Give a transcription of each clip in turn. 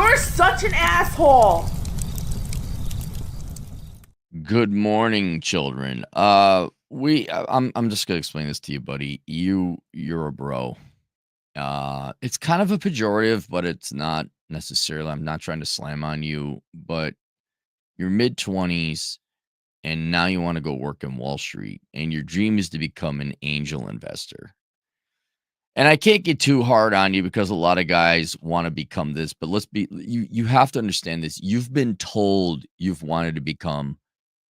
You're such an asshole. Good morning, children. I'm just gonna explain this to you, buddy. You're a bro. It's kind of a pejorative, but it's not necessarily. I'm not trying to slam on you, but you're mid-20s and now you want to go work in Wall Street, and your dream is to become an angel investor. And I can't get too hard on you because a lot of guys want to become this, but you have to understand this. You've been told you've wanted to become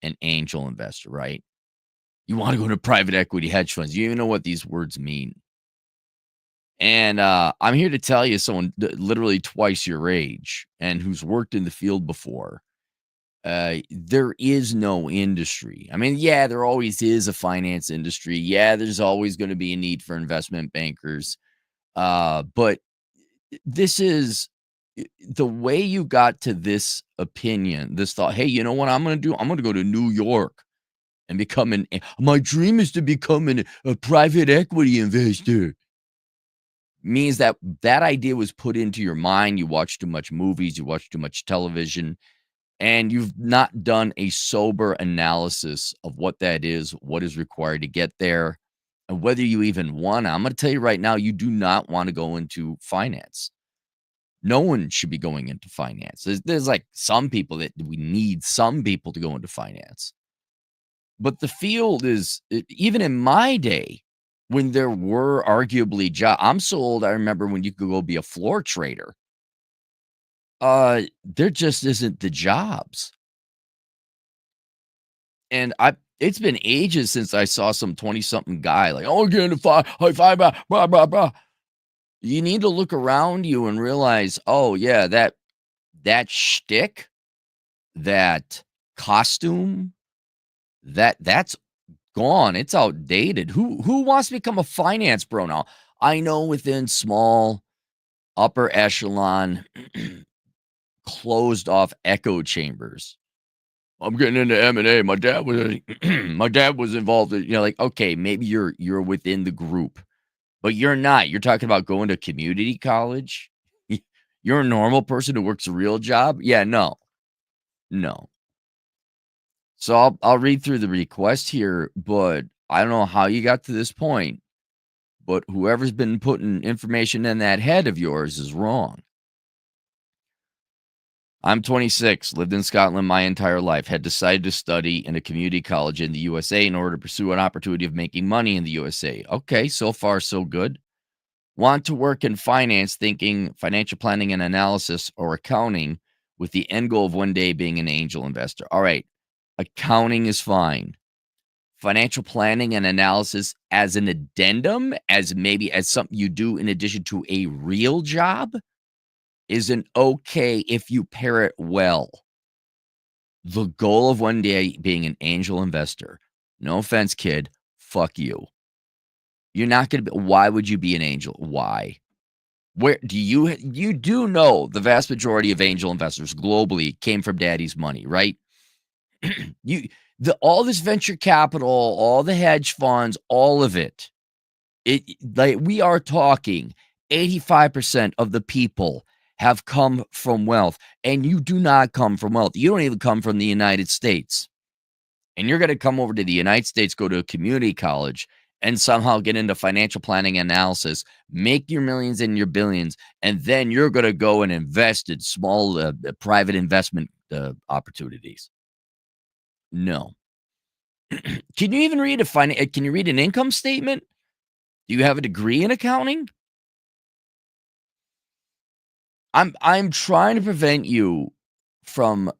an angel investor, right? You want to go into private equity hedge funds. You even know what these words mean. And I'm here to tell you, someone literally twice your age and who's worked in the field before, there is no industry. I mean, yeah, there always is a finance industry. Yeah, there's always going to be a need for investment bankers. But this is the way you got to this opinion, this thought. Hey, you know what I'm going to do? I'm going to go to New York and become my dream is to become a private equity investor. Means that that idea was put into your mind. You watch too much movies, you watch too much television, and you've not done a sober analysis of what that is, what is required to get there, and whether you even want to. I'm going to tell you right now, you do not want to go into finance. No one should be going into finance. There's like some people that we need some people to go into finance. But the field is, even in my day, when there were arguably jobs. I'm so old, I remember when you could go be a floor trader. There just isn't the jobs. And it's been ages since I saw some 20-something guy like, "Oh, get into high five, blah, blah, blah." You need to look around you and realize, oh, yeah, that shtick, that costume, that's gone. It's outdated. Who wants to become a finance bro now? I know within small, upper echelon, closed off echo chambers. I'm getting into M&A. My dad was my dad was involved in, like, okay, maybe you're within the group, but you're not. You're talking about going to community college. You're a normal person who works a real job. Yeah, no. No. So I'll read through the request here, but I don't know how you got to this point, but whoever's been putting information in that head of yours is wrong. I'm 26, lived in Scotland my entire life, had decided to study in a community college in the USA in order to pursue an opportunity of making money in the USA. Okay, so far so good. Want to work in finance, thinking financial planning and analysis or accounting with the end goal of one day being an angel investor. All right, accounting is fine. Financial planning and analysis as an addendum, as maybe as something you do in addition to a real job, isn't okay if you pair it well. The goal of one day being an angel investor. No offense, kid. Fuck you. You're not going to be. Why would you be an angel? Why? Where do you do know the vast majority of angel investors globally came from daddy's money, right? All this venture capital, all the hedge funds, all of it. Like we are talking 85% of the people have come from wealth, and you do not come from wealth. You don't even come from the United States. And you're going to come over to the United States, go to a community college, and somehow get into financial planning analysis, make your millions and your billions, and then you're going to go and invest in small private investment opportunities. No. Can you even read can you read an income statement? Do you have a degree in accounting? I'm trying to prevent you from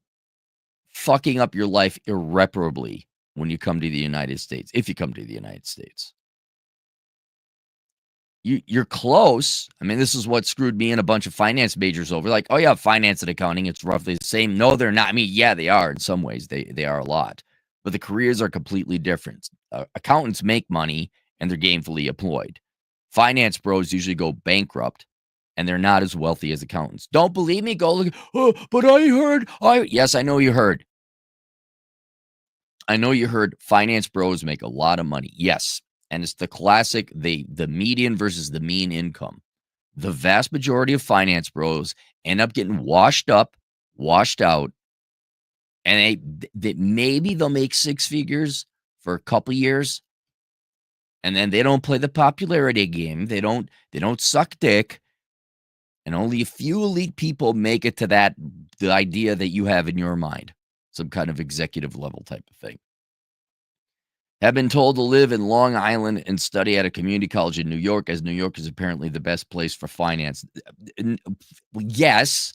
fucking up your life irreparably when you come to the United States, if you come to the United States. You're close. I mean, this is what screwed me and a bunch of finance majors over. Like, oh yeah, finance and accounting, it's roughly the same. No, they're not. I mean, yeah, they are in some ways. They are a lot, but the careers are completely different. Accountants make money and they're gainfully employed. Finance bros usually go bankrupt and they're not as wealthy as accountants. Don't believe me? Go look. Oh, but I heard. Yes, I know you heard. I know you heard finance bros make a lot of money. Yes. And it's the classic, the median versus the mean income. the vast majority of finance bros end up getting washed up, washed out, and they maybe they'll make six figures for a couple years, and then they don't play the popularity game. They don't suck dick, and only a few elite people make it to the idea that you have in your mind, some kind of executive level type of thing. Have been told to live in Long Island and study at a community college in New York, as New York is apparently the best place for finance. Yes,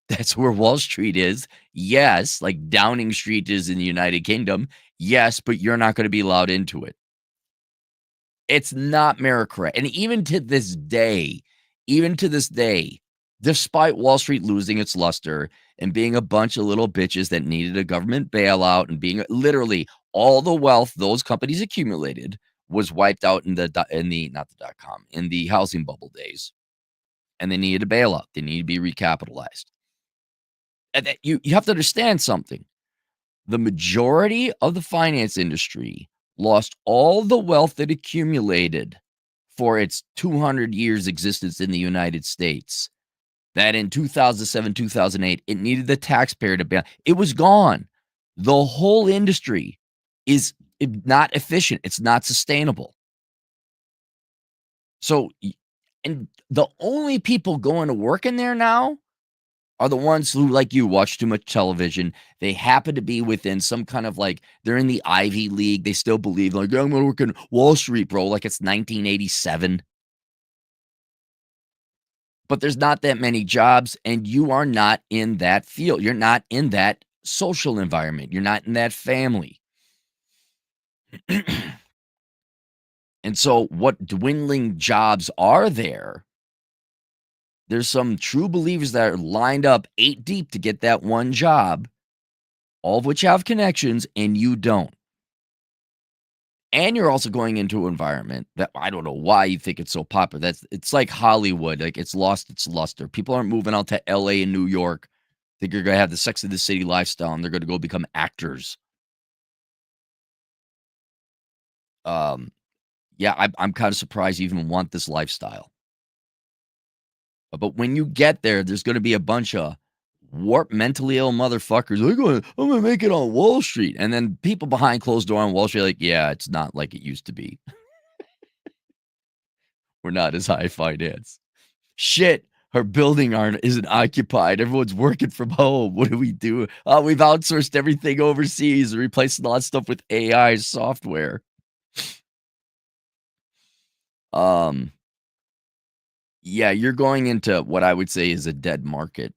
that's where Wall Street is. Yes, like Downing Street is in the United Kingdom. Yes, but you're not going to be allowed into it. It's not meritocratic. And even to this day, despite Wall Street losing its luster and being a bunch of little bitches that needed a government bailout and being literally all the wealth those companies accumulated was wiped out in the housing bubble days. And they needed a bailout. They needed to be recapitalized. And you have to understand something. The majority of the finance industry lost all the wealth it accumulated for its 200 years existence in the United States. That in 2007, 2008, it needed the taxpayer to bail. It was gone. The whole industry is not efficient. It's not sustainable. So, and the only people going to work in there now are the ones who, like you, watch too much television. They happen to be within some kind of like, they're in the Ivy League. They still believe like, I'm going to work in Wall Street, bro. Like it's 1987. But there's not that many jobs, and you are not in that field. You're not in that social environment. You're not in that family. And so what dwindling jobs are there? There's some true believers that are lined up 8 deep to get that one job, all of which have connections, and you don't. And you're also going into an environment that I don't know why you think it's so popular. It's like Hollywood. Like it's lost its luster. People aren't moving out to LA and New York. Think you're gonna have the Sex of the City lifestyle and they're gonna go become actors. Yeah, I'm kind of surprised you even want this lifestyle. But when you get there, there's gonna be a bunch of warped, mentally ill motherfuckers. I'm gonna make it on Wall Street. And then people behind closed door on Wall Street, like, yeah, it's not like it used to be. We're not as high finance. Shit, our building isn't occupied. Everyone's working from home. What do we do? We've outsourced everything overseas, replacing a lot of stuff with AI software. Yeah, you're going into what I would say is a dead market.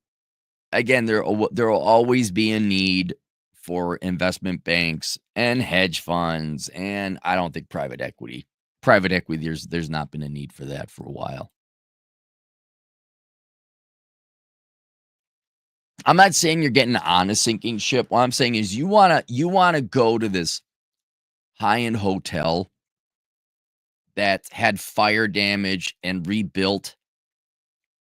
Again, there will always be a need for investment banks and hedge funds, and I don't think private equity. Private equity, there's not been a need for that for a while. I'm not saying you're getting on a sinking ship. What I'm saying is you wanna go to this high-end hotel that had fire damage and rebuilt,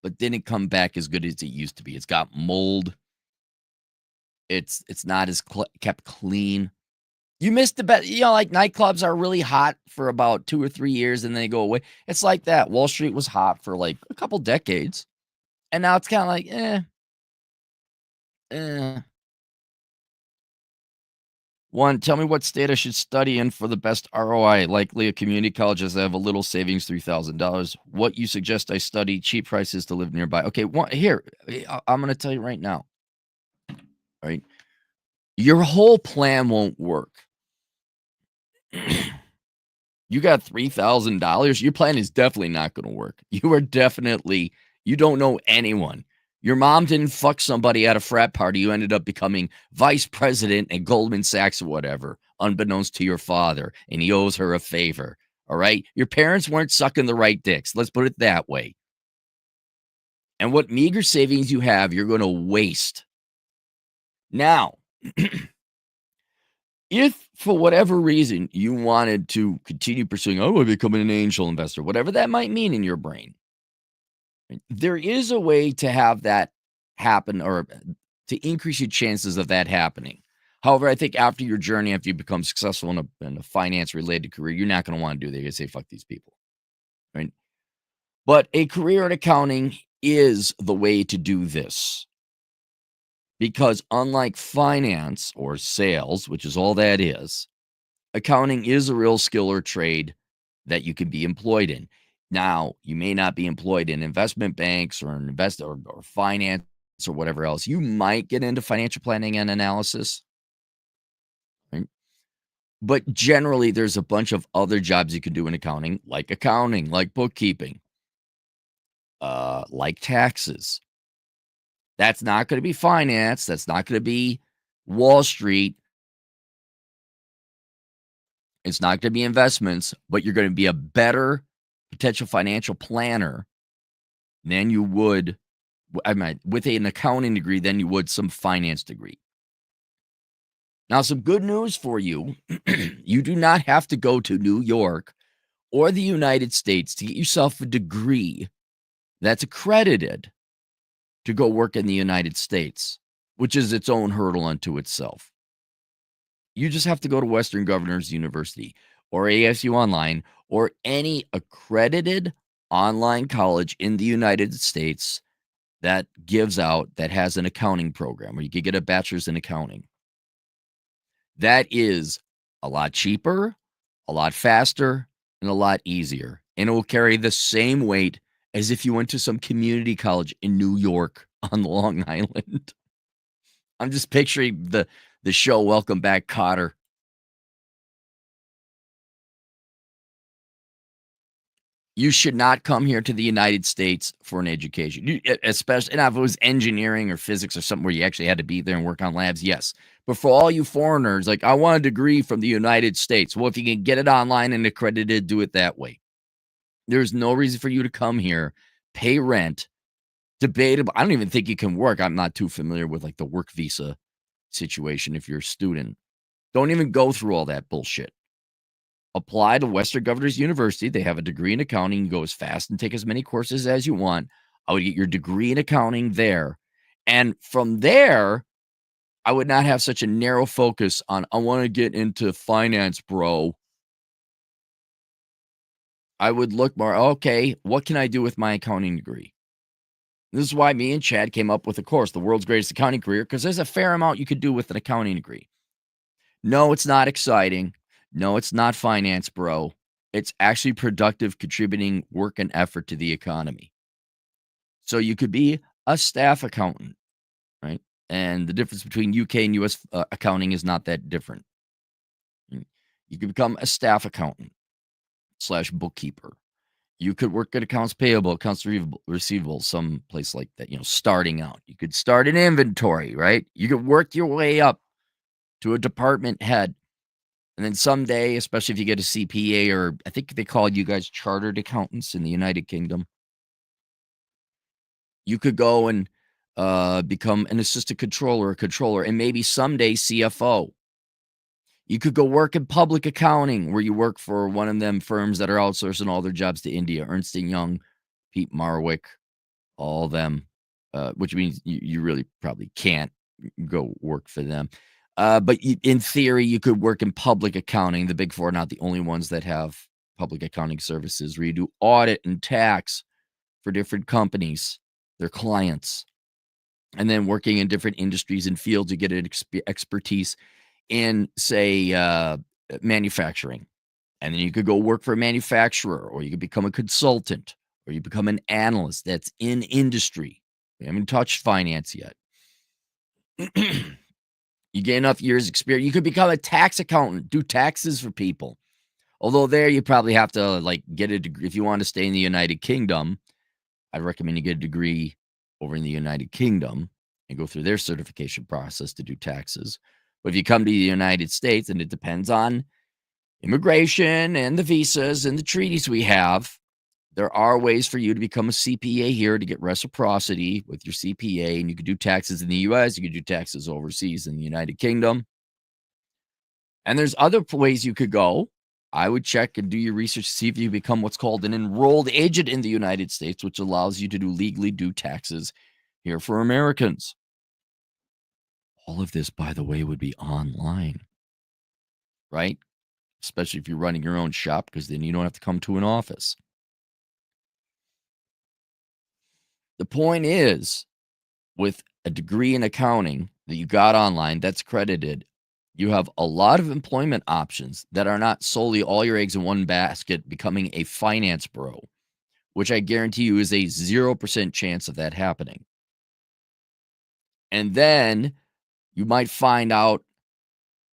but didn't come back as good as it used to be. It's got mold. It's not as kept clean. You missed the bet. Like nightclubs are really hot for about 2 or 3 years and then they go away. It's like that. Wall Street was hot for like a couple decades. And now it's kind of like, One, tell me what state I should study in for the best ROI. Likely a community college as I have a little savings, $3,000. What you suggest I study? Cheap prices to live nearby. Okay, here, I'm going to tell you right now. Right? Your whole plan won't work. You got $3,000. Your plan is definitely not going to work. You don't know anyone. Your mom didn't fuck somebody at a frat party. You ended up becoming vice president at Goldman Sachs or whatever, unbeknownst to your father, and he owes her a favor. All right? Your parents weren't sucking the right dicks. Let's put it that way. And what meager savings you have, you're going to waste. Now, if for whatever reason you wanted to continue pursuing, I'm becoming an angel investor, whatever that might mean in your brain, there is a way to have that happen or to increase your chances of that happening. However, I think after your journey, after you become successful in a finance related career, you're not going to want to do that. You're going to say, fuck these people. Right. But a career in accounting is the way to do this because unlike finance or sales, which is all that is, accounting is a real skill or trade that you can be employed in. Now, you may not be employed in investment banks or or finance or whatever else. You might get into financial planning and analysis, right? But generally, there's a bunch of other jobs you can do in accounting, like bookkeeping, like taxes. That's not going to be finance. That's not going to be Wall Street. It's not going to be investments, but you're going to be a better potential financial planner than you would with an accounting degree than you would some finance degree. Now, some good news for you. You do not have to go to New York or the United States to get yourself a degree that's accredited to go work in the United States, which is its own hurdle unto itself. You just have to go to Western Governors University or ASU Online or any accredited online college in the United States that has an accounting program where you could get a bachelor's in accounting. That is a lot cheaper, a lot faster, and a lot easier. And it will carry the same weight as if you went to some community college in New York on Long Island. I'm just picturing the show Welcome Back, Kotter. You should not come here to the United States for an education, especially if it was engineering or physics or something where you actually had to be there and work on labs. Yes. But for all you foreigners, like, I want a degree from the United States. Well, if you can get it online and accredited, do it that way. There's no reason for you to come here, pay rent, debatable. I don't even think you can work. I'm not too familiar with like the work visa situation if you're a student. Don't even go through all that bullshit. Apply to Western Governors University. They have a degree in accounting. You go as fast and take as many courses as you want. I would get your degree in accounting there. And from there, I would not have such a narrow focus on, I want to get into finance, bro. I would look more, okay, what can I do with my accounting degree? This is why me and Chad came up with a course, The World's Greatest Accounting Career, because there's a fair amount you could do with an accounting degree. No, it's not exciting. No, it's not finance, bro. It's actually productive, contributing work and effort to the economy. So you could be a staff accountant, right? And the difference between UK and US accounting is not that different. You could become a staff accountant / bookkeeper. You could work at accounts payable, accounts receivable, some place like that, starting out. You could start an inventory, right? You could work your way up to a department head. And then someday, especially if you get a CPA, or I think they call you guys chartered accountants in the United Kingdom, you could go and become an assistant controller, and maybe someday CFO. You could go work in public accounting where you work for one of them firms that are outsourcing all their jobs to India, Ernst & Young, Pete Marwick, all them, which means you really probably can't go work for them. But in theory, you could work in public accounting. The Big Four are not the only ones that have public accounting services where you do audit and tax for different companies, their clients. And then working in different industries and fields, you get an expertise in, say, manufacturing. And then you could go work for a manufacturer, or you could become a consultant, or you become an analyst that's in industry. We haven't touched finance yet. You get enough years experience, you could become a tax accountant, do taxes for people. Although there you probably have to get a degree. If you want to stay in the United Kingdom, I'd recommend you get a degree over in the United Kingdom and go through their certification process to do taxes. But if you come to the United States, and it depends on immigration and the visas and the treaties we have, there are ways for you to become a CPA here to get reciprocity with your CPA, and you could do taxes in the US, you could do taxes overseas in the United Kingdom. And there's other ways you could go. I would check and do your research to see if you become what's called an enrolled agent in the United States, which allows you to legally do taxes here for Americans. All of this, by the way, would be online, right? Especially if you're running your own shop, because then you don't have to come to an office. The point is, with a degree in accounting that you got online that's credited, you have a lot of employment options that are not solely all your eggs in one basket becoming a finance bro, which I guarantee you is a 0% chance of that happening. And then you might find out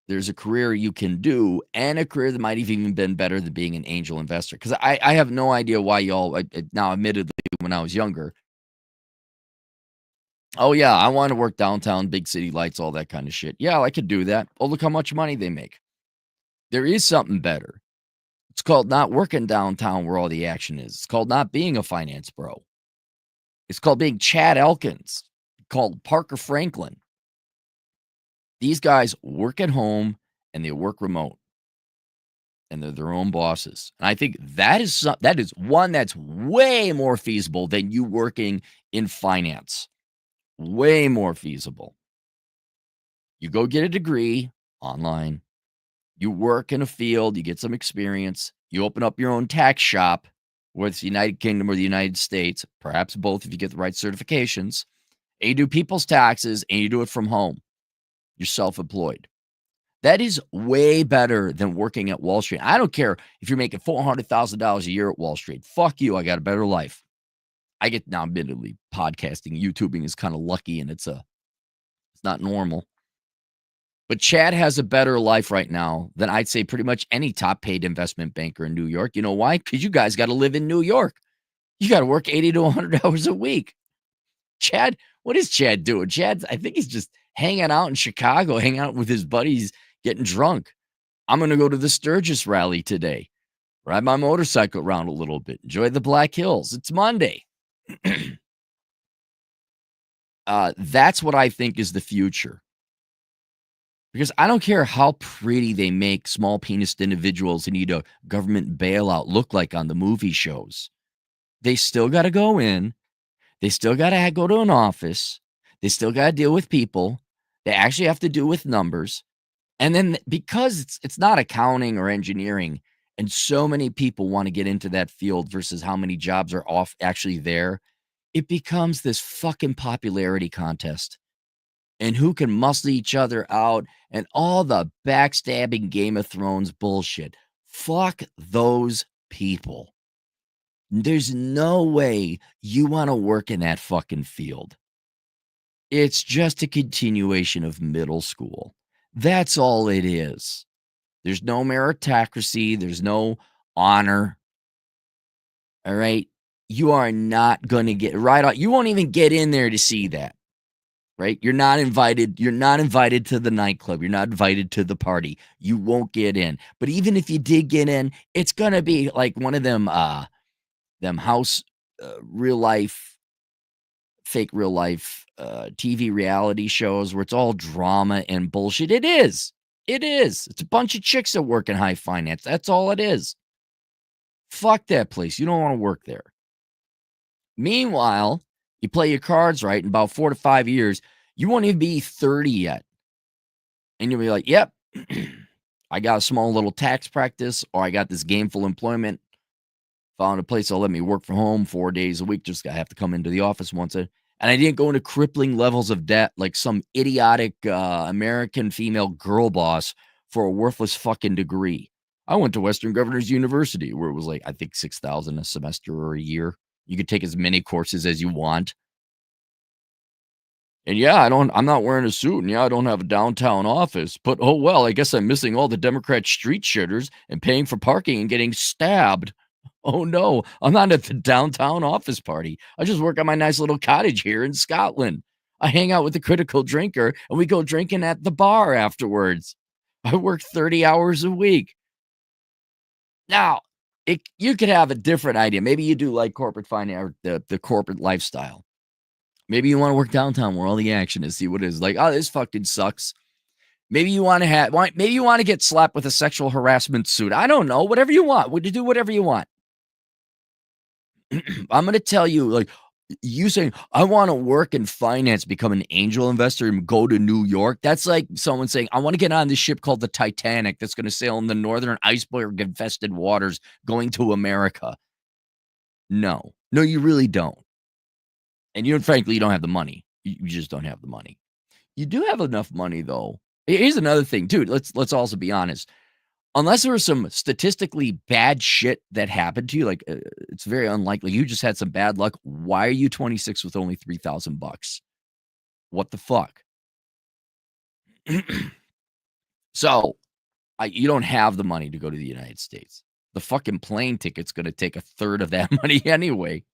there's a career you can do and a career that might have even been better than being an angel investor. Because I have no idea why y'all, now admittedly, when I was younger, oh, yeah, I want to work downtown, big city lights, all that kind of shit. Yeah, I could do that. Oh, look how much money they make. There is something better. It's called not working downtown where all the action is. It's called not being a finance bro. It's called being Chad Elkins, called Parker Franklin. These guys work at home and they work remote. And they're their own bosses. And I think that is one that's way more feasible than you working in finance. Way more feasible. You go get a degree online. You work in a field. You get some experience. You open up your own tax shop, whether it's the United Kingdom or the United States, perhaps both if you get the right certifications. And you do people's taxes and you do it from home. You're self-employed. That is way better than working at Wall Street. I don't care if you're making $400,000 a year at Wall Street. Fuck you. I got a better life. I get now, admittedly, podcasting, YouTubing is kind of lucky and it's not normal. But Chad has a better life right now than I'd say pretty much any top paid investment banker in New York. You know why? Because you guys got to live in New York. You got to work 80 to 100 hours a week. Chad, what is Chad doing? I think he's just hanging out in Chicago, hanging out with his buddies, getting drunk. I'm going to go to the Sturgis rally today, ride my motorcycle around a little bit, enjoy the Black Hills. It's Monday. That's what I think is the future. Because I don't care how pretty they make small penised individuals who need a government bailout look like on the movie shows. They still got to go in. They still got to go to an office. They still got to deal with people. They actually have to do with numbers. And then because it's not accounting or engineering, and so many people want to get into that field versus how many jobs are actually there, it becomes this fucking popularity contest. And who can muscle each other out and all the backstabbing Game of Thrones bullshit. Fuck those people. There's no way you want to work in that fucking field. It's just a continuation of middle school. That's all it is. There's no meritocracy. There's no honor. All right. You are not going to get right on. You won't even get in there to see that. Right? You're not invited. You're not invited to the nightclub. You're not invited to the party. You won't get in. But even if you did get in, it's going to be like one of them house real life, fake real life TV reality shows where it's all drama and bullshit. It is. It is. It's a bunch of chicks that work in high finance. That's all it is. Fuck that place. You don't want to work there. Meanwhile, you play your cards right in about 4 to 5 years, you won't even be 30 yet. And you'll be like, yep, I got a small little tax practice, or I got this gainful employment. Found a place that'll let me work from home 4 days a week. Just I have to come into the office once. And I didn't go into crippling levels of debt like some idiotic American female girl boss for a worthless fucking degree. I went to Western Governors University where it was like, I think $6,000 a semester or a year. You could take as many courses as you want. And yeah, I'm not wearing a suit. And yeah, I don't have a downtown office. But oh well, I guess I'm missing all the Democrat street shitters and paying for parking and getting stabbed. Oh no, I'm not at the downtown office party. I just work at my nice little cottage here in Scotland. I hang out with the critical drinker and we go drinking at the bar afterwards. I work 30 hours a week. Now, you could have a different idea. Maybe you do like corporate finance or the corporate lifestyle. Maybe you want to work downtown where all the action is. See what it is like. Oh, this fucking sucks. Maybe you want to maybe you want to get slapped with a sexual harassment suit. I don't know. Whatever you want. Would you do whatever you want? I'm going to tell you, like, you saying, I want to work in finance, become an angel investor and go to New York. That's like someone saying, I want to get on this ship called the Titanic that's going to sail in the northern iceberg infested waters going to America. No, you really don't. And you, frankly, you don't have the money. You just don't have the money. You do have enough money, though. Here's another thing, too. Let's also be honest. Unless there was some statistically bad shit that happened to you, like it's very unlikely you just had some bad luck. Why are you 26 with only $3,000? What the fuck? So, you don't have the money to go to the United States. The fucking plane ticket's going to take a third of that money anyway.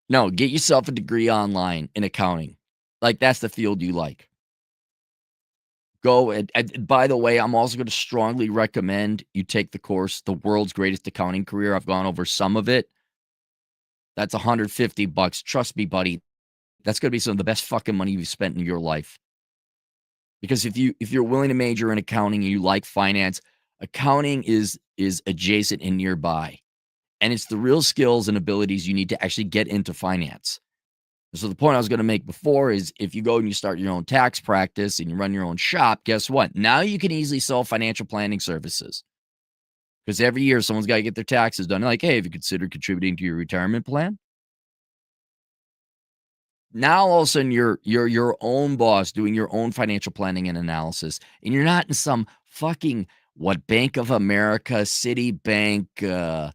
No, get yourself a degree online in accounting. Like, that's the field you like. Go and by the way, I'm also going to strongly recommend you take the course, The World's Greatest Accounting Career. I've gone over some of it. That's $150. Trust me, buddy. That's going to be some of the best fucking money you've spent in your life. Because if you're willing to major in accounting and you like finance, accounting is adjacent and nearby. And it's the real skills and abilities you need to actually get into finance. So the point I was going to make before is if you go and you start your own tax practice and you run your own shop, guess what? Now you can easily sell financial planning services. Because every year someone's got to get their taxes done. Like, hey, have you considered contributing to your retirement plan? Now all of a sudden you're your own boss doing your own financial planning and analysis. And you're not in some fucking Bank of America, Citibank,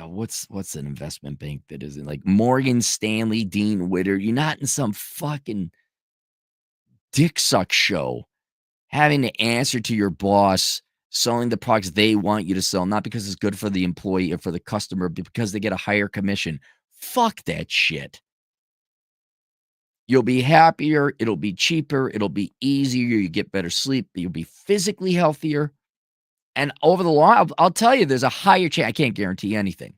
what's an investment bank that isn't like Morgan Stanley, Dean Witter? You're not in some fucking dick suck show having to answer to your boss selling the products they want you to sell, not because it's good for the employee or for the customer, but because they get a higher commission. Fuck that shit. You'll be happier. It'll be cheaper. It'll be easier. You get better sleep. You'll be physically healthier. And over the long, I'll tell you, there's a higher chance. I can't guarantee anything,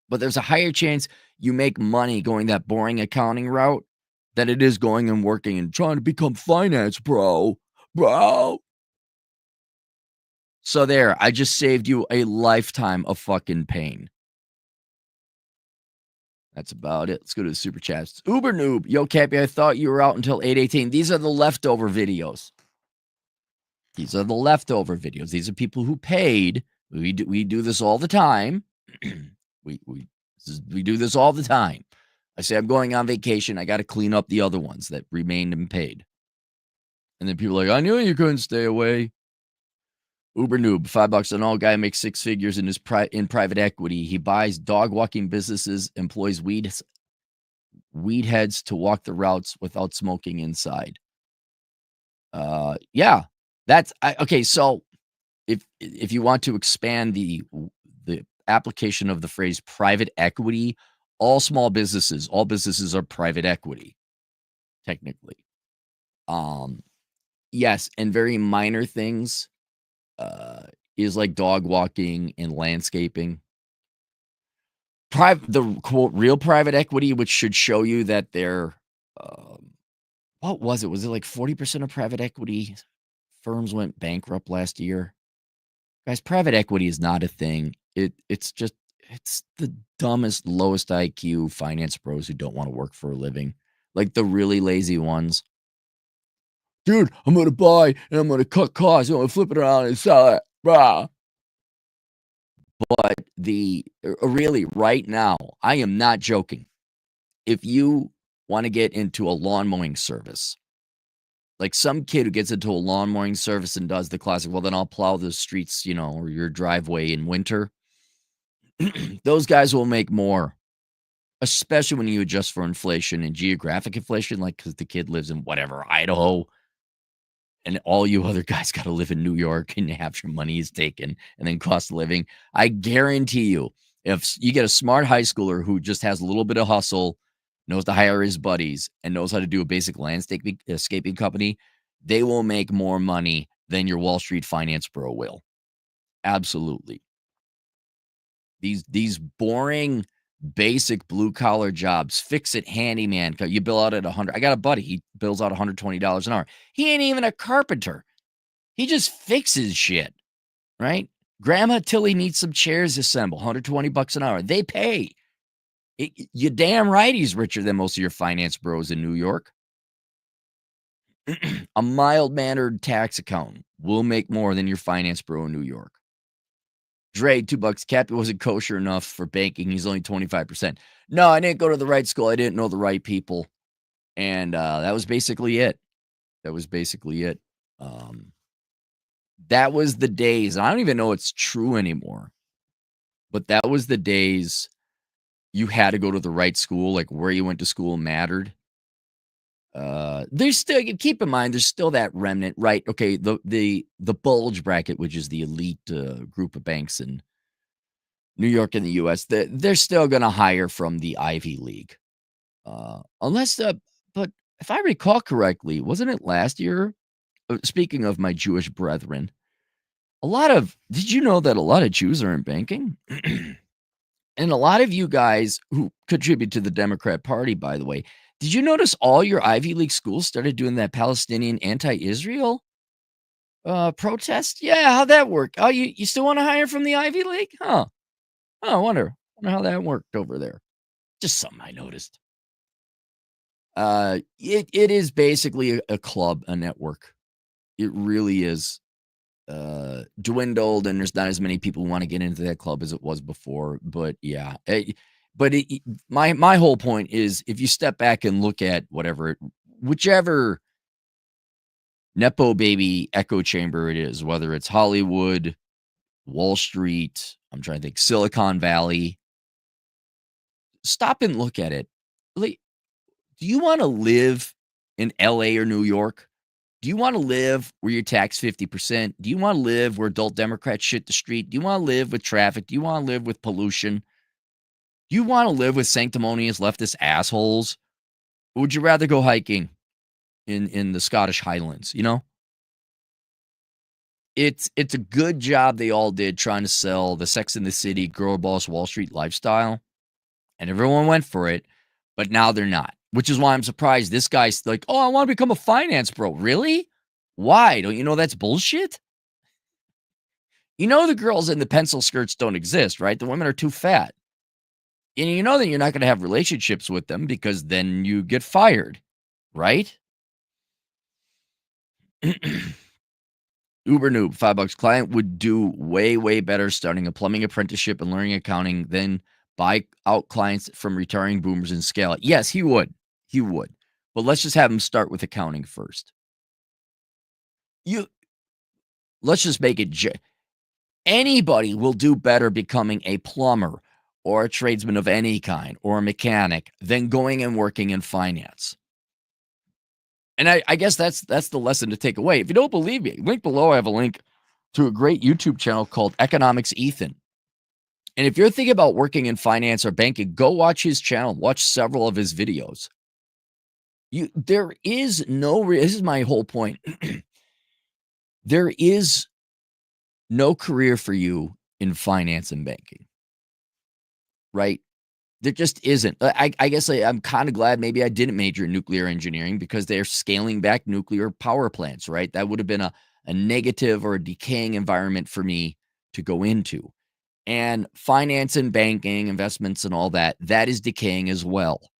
but there's a higher chance you make money going that boring accounting route than it is going and working and trying to become finance bro. So there, I just saved you a lifetime of fucking pain. That's about it. Let's go to the super chats. Uber Noob. Yo, Cappy, I thought you were out until 8:18. These are the leftover videos. These are the leftover videos. These are people who paid. We do this all the time. we do this all the time. I say I'm going on vacation. I got to clean up the other ones that remained and paid. And then people are like, I knew you couldn't stay away. Uber Noob, $5 an all guy makes six figures in private equity. He buys dog walking businesses, employs weed heads to walk the routes without smoking inside. Yeah, that's okay. So if you want to expand the application of the phrase private equity, all businesses are private equity, technically. Yes, and very minor things is like dog walking and landscaping. The quote real private equity, which should show you that they're what was it? Was it like 40% of private equity firms went bankrupt last year? Guys, private equity is not a thing. It's the dumbest, lowest IQ finance bros who don't want to work for a living. Like the really lazy ones. Dude, I'm going to buy and I'm going to cut costs. I'm going to flip it around and sell it. Brah. But really right now, I am not joking. If you want to get into a lawn mowing service, like some kid who gets into a lawn mowing service and does the classic, well, then I'll plow the streets, or your driveway in winter. Those guys will make more, especially when you adjust for inflation and geographic inflation, like because the kid lives in whatever, Idaho, and all you other guys got to live in New York and half your money is taken and then cost of living. I guarantee you, if you get a smart high schooler who just has a little bit of hustle, knows to hire his buddies, and knows how to do a basic landscaping company, they will make more money than your Wall Street finance bro will. Absolutely. These boring, basic blue-collar jobs, fix-it handyman, you bill out at $100. I got a buddy, he bills out $120 an hour. He ain't even a carpenter. He just fixes shit, right? Grandma Tilly needs some chairs assembled, $120 an hour. They pay. You're damn right he's richer than most of your finance bros in New York. A mild-mannered tax accountant will make more than your finance bro in New York. Dre, $2. Cappy wasn't kosher enough for banking. He's only 25%. No, I didn't go to the right school. I didn't know the right people. And that was basically it. That was basically it. That was the days. I don't even know it's true anymore. But that was the days you had to go to the right school, like where you went to school mattered. There's still, keep in mind, there's still that remnant, right? Okay, the bulge bracket, which is the elite group of banks in New York and the U.S., they're still going to hire from the Ivy League, unless. But if I recall correctly, wasn't it last year? Speaking of my Jewish brethren, did you know that a lot of Jews are in banking? And a lot of you guys who contribute to the Democrat Party, by the way, did you notice all your Ivy League schools started doing that Palestinian anti-Israel protest? Yeah, how'd that work? Oh, you still want to hire from the Ivy League? Huh. Oh, I wonder how that worked over there. Just something I noticed. It is basically a club, a network. It really is. Dwindled, and there's not as many people who want to get into that club as it was before. But yeah, my whole point is, if you step back and look at whichever nepo baby echo chamber it is, whether it's Hollywood, Wall Street, I'm trying to think, Silicon Valley, stop and look at it. Like, do you want to live in LA or New York? Do you want to live where you're taxed 50%? Do you want to live where adult Democrats shit the street? Do you want to live with traffic? Do you want to live with pollution? Do you want to live with sanctimonious leftist assholes? Or would you rather go hiking in the Scottish Highlands? You know? It's a good job they all did trying to sell the Sex and the City, girl boss Wall Street lifestyle. And everyone went for it, but now they're not. Which is why I'm surprised this guy's like, oh, I want to become a finance bro. Really? Why? Don't you know that's bullshit? You know the girls in the pencil skirts don't exist, right? The women are too fat. And you know that you're not going to have relationships with them because then you get fired, right? Uber noob, $5. Client would do way, way better starting a plumbing apprenticeship and learning accounting than buy out clients from retiring boomers and scale it. Yes, he would. He would. But let's just have him start with accounting first. Let's just make it. Anybody will do better becoming a plumber or a tradesman of any kind or a mechanic than going and working in finance. And I guess that's the lesson to take away. If you don't believe me, link below, I have a link to a great YouTube channel called Economics Ethan. And if you're thinking about working in finance or banking, go watch his channel. Watch several of his videos. This is my whole point. There is no career for you in finance and banking, right? There just isn't. I guess I'm kind of glad maybe I didn't major in nuclear engineering because they're scaling back nuclear power plants, right? That would have been a negative or a decaying environment for me to go into. And finance and banking, investments and all that is decaying as well.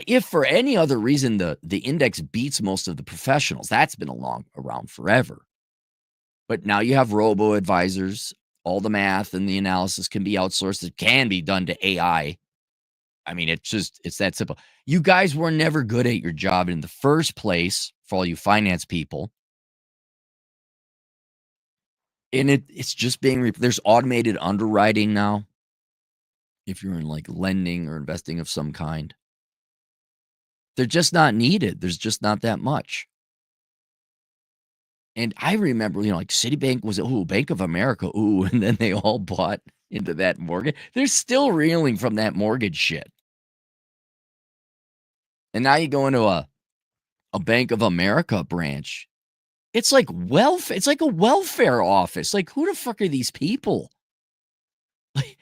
If for any other reason the index beats most of the professionals, that's been around forever. But now you have robo advisors. All the math and the analysis can be outsourced. It can be done to AI. I mean, it's that simple. You guys were never good at your job in the first place, for all you finance people. And it's just there's automated underwriting now. If you're in like lending or investing of some kind, they're just not needed. There's just not that much. And I remember, like Citibank was, Bank of America, and then they all bought into that mortgage. They're still reeling from that mortgage shit. And now you go into a Bank of America branch. It's like it's like a welfare office. Like, who the fuck are these people? Like,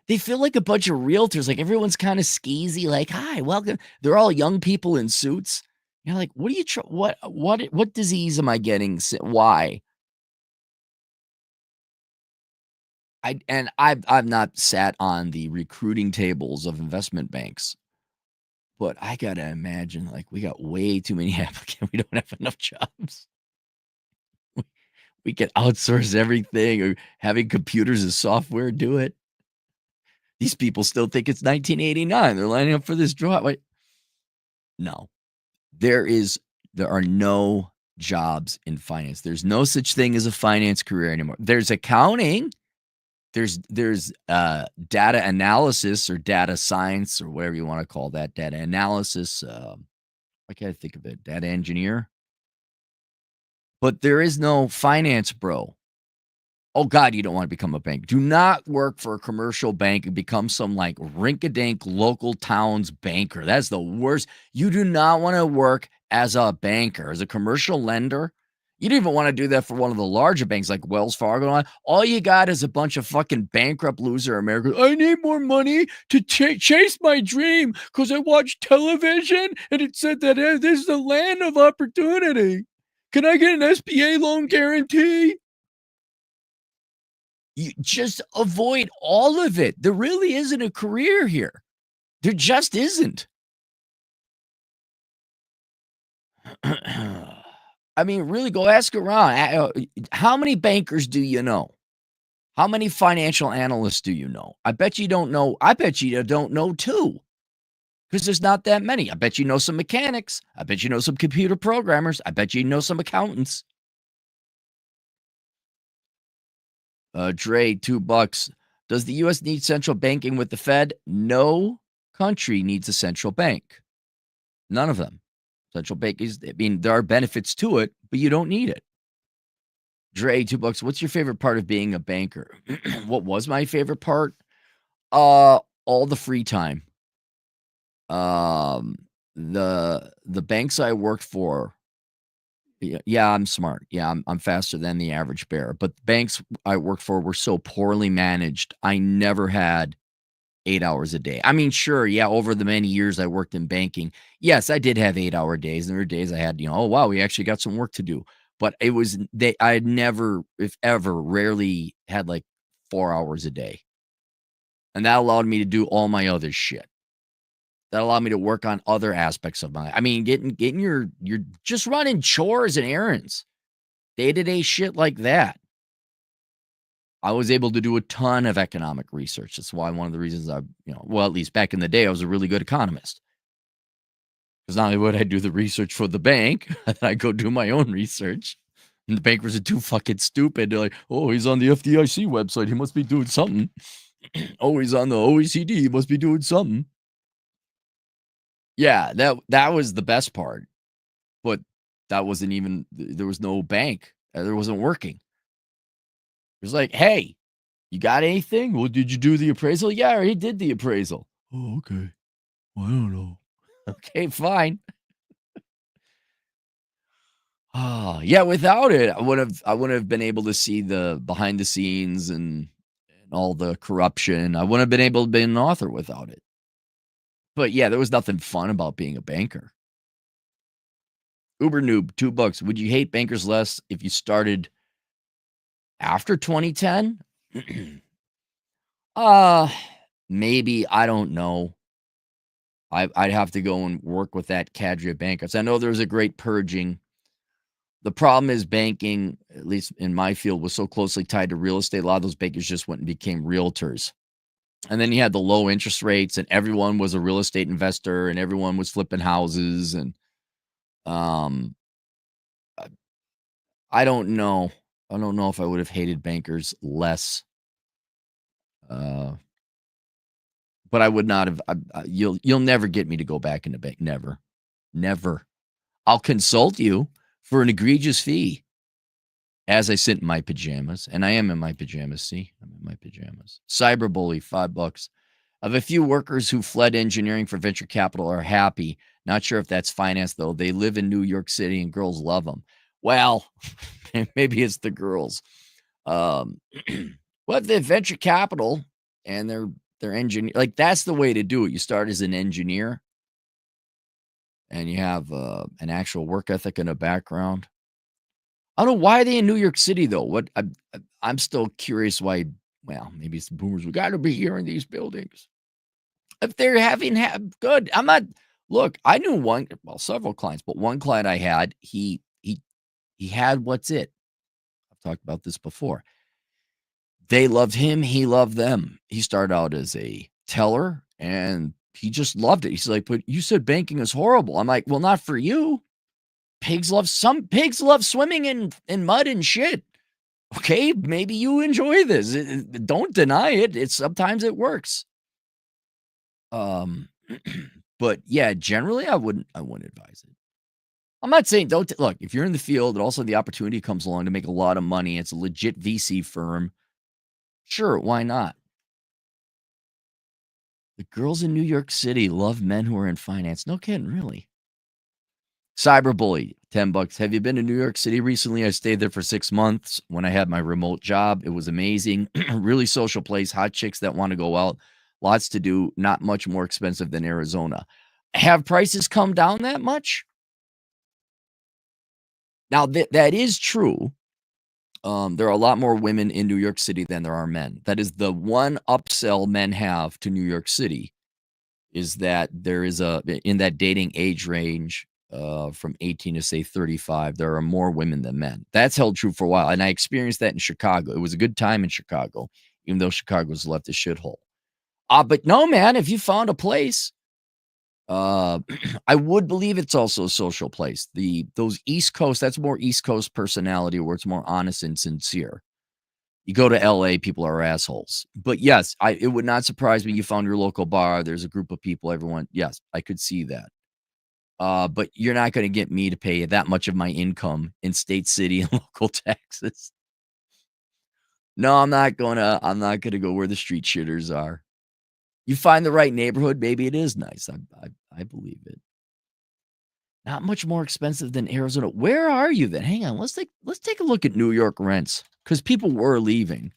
they feel like a bunch of realtors. Like, everyone's kind of skeezy. Like, hi, welcome. They're all young people in suits. You're like, what are you what disease am I getting? Why? I've not sat on the recruiting tables of investment banks, but I gotta imagine like we got way too many applicants. We don't have enough jobs. We can outsource everything or having computers and software do it. These people still think it's 1989. They're lining up for this draw. Like, no, there are no jobs in finance. There's no such thing as a finance career anymore. There's accounting. There's data analysis or data science or whatever you want to call that. Data analysis. Why can't I think of it? Data engineer. But there is no finance bro. Oh, God, you don't want to become a bank. Do not work for a commercial bank and become some like rink-a-dink local town's banker. That's the worst. You do not want to work as a banker, as a commercial lender. You don't even want to do that for one of the larger banks like Wells Fargo. All you got is a bunch of fucking bankrupt loser Americans. I need more money to chase my dream because I watched television and it said that this is the land of opportunity. Can I get an SBA loan guarantee? You just avoid all of it. There really isn't a career here. There just isn't. I mean, really go ask around. How many bankers do you know? How many financial analysts do you know? I bet you don't know. I bet you don't know too. Because there's not that many. I bet you know some mechanics. I bet you know some computer programmers. I bet you know some accountants. Dre, $2. Does the U.S. need central banking with the Fed? No country needs a central bank. None of them. Central bank there are benefits to it, but you don't need it. Dre, $2. What's your favorite part of being a banker? What was my favorite part? All the free time. The banks I worked for. Yeah, I'm smart. Yeah, I'm faster than the average bear. But the banks I worked for were so poorly managed. I never had 8 hours a day. I mean, sure, yeah, over the many years I worked in banking, yes, I did have 8-hour days. There were days I had, oh wow, we actually got some work to do. But I had never, if ever, rarely had like 4 hours a day. And that allowed me to do all my other shit. That allowed me to work on other aspects of my, I mean, getting your just running chores and errands, day-to-day shit like that. I was able to do a ton of economic research. That's why one of the reasons at least back in the day, I was a really good economist. Because not only would I do the research for the bank, I go do my own research. And the bankers are too fucking stupid. They're like, oh, he's on the FDIC website. He must be doing something. Oh, he's on the OECD. He must be doing something. Yeah, that was the best part. But that wasn't even, there was no bank. There wasn't working. It was like, hey, you got anything? Well, did you do the appraisal? Yeah, I already did the appraisal. Oh, okay. Well, I don't know. Okay, fine. Yeah, without it, I wouldn't have been able to see the behind the scenes and all the corruption. I wouldn't have been able to be an author without it. But yeah, there was nothing fun about being a banker. Uber noob, $2. Would you hate bankers less if you started after 2010? Maybe, I don't know. I'd have to go and work with that cadre of bankers. I know there was a great purging. The problem is banking, at least in my field, was so closely tied to real estate. A lot of those bankers just went and became realtors. And then you had the low interest rates, and everyone was a real estate investor, and everyone was flipping houses. And I don't know. I don't know if I would have hated bankers less. But I would not have. You'll never get me to go back into bank. Never. I'll consult you for an egregious fee as I sit in my pajamas. And I am in my pajamas. See, I'm in my pajamas. Cyberbully, $5. Of a few workers who fled engineering for venture capital are happy. Not sure if that's finance, though. They live in New York City and girls love them. Well, maybe it's the girls. Well, the venture capital and they're engineer, like that's the way to do it. You start as an engineer and you have an actual work ethic and a background. I don't know, why are they in New York City though? I'm still curious why. Well, maybe it's the boomers. We got to be here in these buildings. If they're good, I'm not. Look, I knew several clients, but one client I had, he had what's it? Off talked about this before. They loved him. He loved them. He started out as a teller and he just loved it. He's like, but you said banking is horrible. I'm like, well, not for you. Some pigs love swimming in mud and shit. Okay, maybe you enjoy this. Don't deny it. It's sometimes it works. But yeah, generally I wouldn't advise it. I'm not saying don't look, if you're in the field and also the opportunity comes along to make a lot of money, it's a legit VC firm. Sure, why not? The girls in New York City love men who are in finance. No kidding, really. Cyberbully, $10. Have you been to New York City recently? I stayed there for 6 months when I had my remote job. It was amazing. Really social place, hot chicks that want to go out, lots to do, not much more expensive than Arizona. Have prices come down that much? Now, that is true. There are a lot more women in New York City than there are men. That is the one upsell men have to New York City is that there is in that dating age range from 18 to say 35, there are more women than men. That's held true for a while. And I experienced that in Chicago. It was a good time in Chicago, even though Chicago's left a shithole. But no, man, if you found a place, I would believe it's also a social place. Those East Coast, that's more East Coast personality where it's more honest and sincere. You go to LA, people are assholes. But yes, it would not surprise me you found your local bar. There's a group of people, everyone. Yes, I could see that. But you're not going to get me to pay that much of my income in state, city, and local taxes. No, I'm not gonna go where the street shitters are. You find the right neighborhood, maybe it is nice. I believe it. Not much more expensive than Arizona. Where are you then? Hang on, let's take a look at New York rents because people were leaving.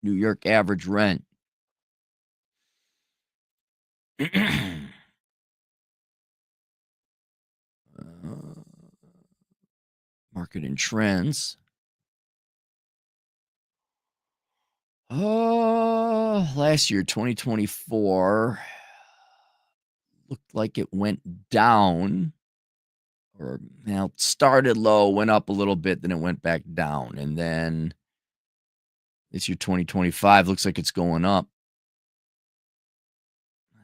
New York average rent. Market and trends. Last year, 2024, looked like it went down. Or now it started low, went up a little bit, then it went back down. And then this year, 2025, looks like it's going up. I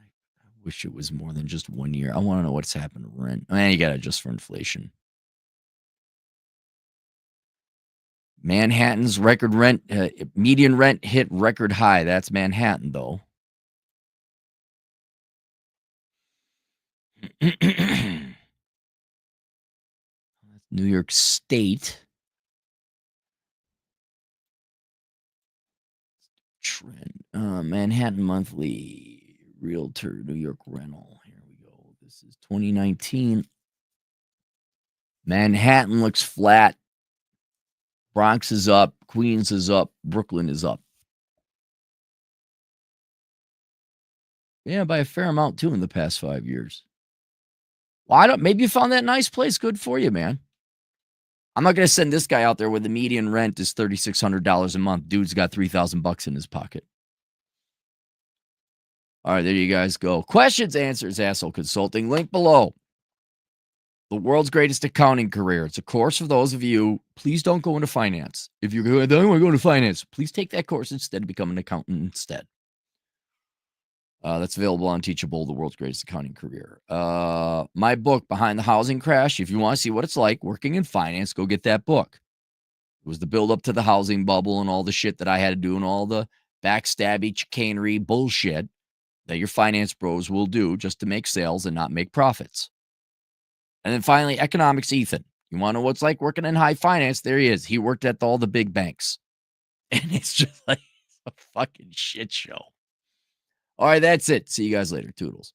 wish it was more than just 1 year. I want to know what's happened to rent. Man, you got to adjust for inflation. Manhattan's record rent, median rent hit record high. That's Manhattan, though. New York State. Trend. Manhattan Monthly Realtor New York Rental. Here we go. This is 2019. Manhattan looks flat. Bronx is up. Queens is up. Brooklyn is up. Yeah, by a fair amount, too, in the past 5 years. Well, maybe you found that nice place. Good for you, man. I'm not going to send this guy out there where the median rent is $3,600 a month. Dude's got $3,000 in his pocket. All right, there you guys go. Questions, answers, Asshole Consulting. Link below. The world's greatest accounting career. It's a course for those of you. Please don't go into finance. If you're going, I don't want to go into finance. Please take that course instead and become an accountant instead. That's available on Teachable, the world's greatest accounting career. My book, Behind the Housing Crash. If you want to see what it's like working in finance, go get that book. It was the build up to the housing bubble and all the shit that I had to do and all the backstabby, chicanery bullshit that your finance bros will do just to make sales and not make profits. And then finally, economics, Ethan. You want to know what it's like working in high finance? There he is. He worked at all the big banks. And it's just like a fucking shit show. All right, that's it. See you guys later. Toodles.